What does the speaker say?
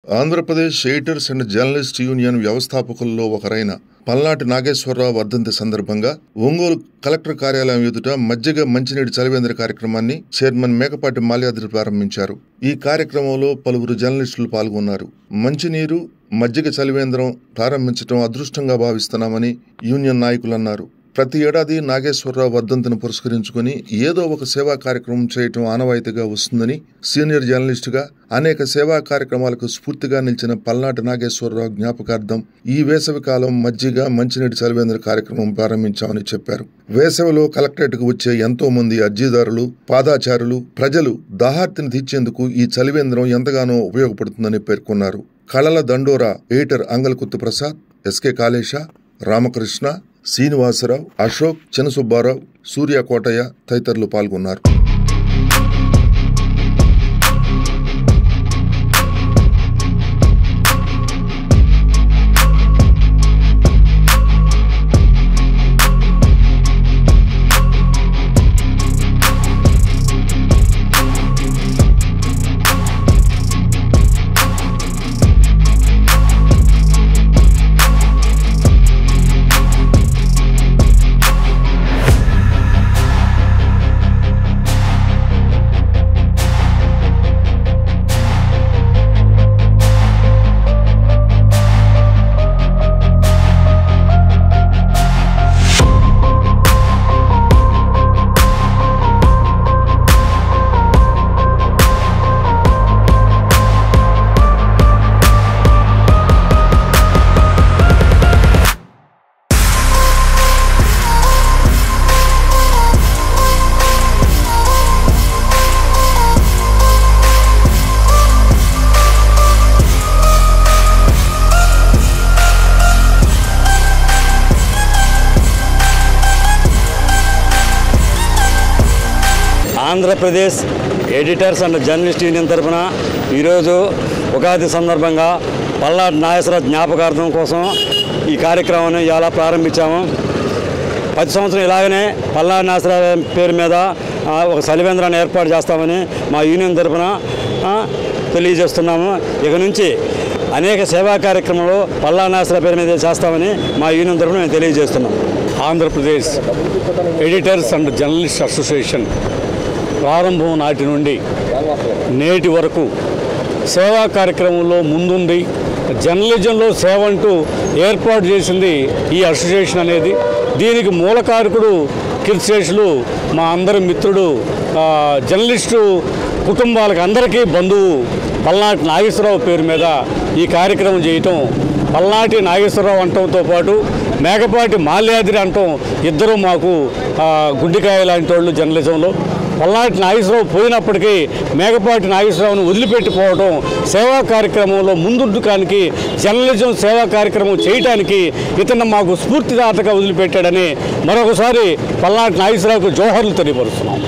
Andhra Pradesh editors and journalist union వ్యవస్థాపకుల్లో ఒకరైన పల్నాటి నాగేశ్వరరావు వర్ధంతి సందర్భంగా ఒంగోలు కలెక్టర్ కార్యాలయం ఎదుట మజ్జిగ మంచినీటి చలివేంద్ర కార్యక్రమాన్ని చైర్మన్ మేకపాటి మాల్యాద్రి ప్రారంభించారు. ఈ కార్యక్రమంలో పలువురు జర్నలిస్టులు పాల్గొన్నారు. మంచినీరు, మజ్జిగ చలివేంద్రం ప్రారంభించడం అదృష్టంగా భావిస్తున్నామని యూనియన్ నాయకులు అన్నారు. ప్రతి ఏడాది నాగేశ్వరరావు వర్ధంతిని పురస్కరించుకుని ఏదో ఒక సేవా కార్యక్రమం చేయటం ఆనవాయితీగా వస్తుందని సీనియర్ జర్నలిస్టుగా అనేక సేవా కార్యక్రమాలకు స్ఫూర్తిగా నిలిచిన పల్నాటి నాగేశ్వరరావు జ్ఞాపకార్థం ఈ వేసవి కాలం మజ్జిగ మంచినీటి చలివేంద్ర కార్యక్రమం ప్రారంభించామని చెప్పారు. వేసవిలో కలెక్టరేట్కు వచ్చే ఎంతో మంది అర్జీదారులు, పాదాచారులు, ప్రజలు దాహార్తిని తీర్చేందుకు ఈ చలివేంద్రం ఎంతగానో ఉపయోగపడుతుందని పేర్కొన్నారు. కళల దండోరా ఎడిటర్ అంగల్కుత్తు ప్రసాద్, ఎస్కే కాళేశ, రామకృష్ణ, శ్రీనివాసరావు, అశోక్, చినసుబ్బారావు, సూర్య కోటయ్య తదితరులు పాల్గొన్నారు. Andhra Pradesh editors and journalist union తరఫున ఈరోజు ఉగాది సందర్భంగా పల్నాటి నాగేశ్వరరావు జ్ఞాపకార్థం కోసం ఈ కార్యక్రమాన్ని ఇలా ప్రారంభించాము. ప్రతి సంవత్సరం ఇలాగనే పల్నాటి నాగేశ్వరరావు పేరు మీద ఒక చలివేంద్రాన్ని ఏర్పాటు చేస్తామని మా యూనియన్ తరఫున తెలియజేస్తున్నాము. ఇక నుంచి అనేక సేవా కార్యక్రమాలు పల్నాటి నాగేశ్వరరావు పేరు మీద చేస్తామని మా యూనియన్ తరఫున మేము తెలియజేస్తున్నాం. Andhra Pradesh editors and journalist association ప్రారంభం నాటి నుండి నేటి వరకు సేవా కార్యక్రమంలో ముందుండి జర్నలిజంలో సేవ అంటూ ఏర్పాటు చేసింది ఈ అసోసియేషన్ అనేది. దీనికి మూలకారకుడు కీర్తిశేషులు మా అందరి మిత్రుడు, జర్నలిస్టు కుటుంబాలకు అందరికీ బంధువు పల్నాటి నాగేశ్వరరావు పేరు మీద ఈ కార్యక్రమం చేయటం, పల్నాటి నాగేశ్వరరావు అంటంతో పాటు మేకపాటి మాల్యాద్రి అంటాం, ఇద్దరు మాకు గుడ్డికాయ లాంటి వాళ్ళు జర్నలిజంలో. పల్నాటి నాగేశ్వరరావు పోయినప్పటికీ మేకపాటి నాగేశ్వరరావును వదిలిపెట్టిపోవడం, సేవా కార్యక్రమంలో ముందుండటానికి, జర్నలిజం సేవా కార్యక్రమం చేయడానికి ఇతను మాకు స్ఫూర్తిదాతగా వదిలిపెట్టాడని మరొకసారి పల్నాటి నాగేశ్వరరావుకు జోహర్లు తెలియపరుస్తున్నాం.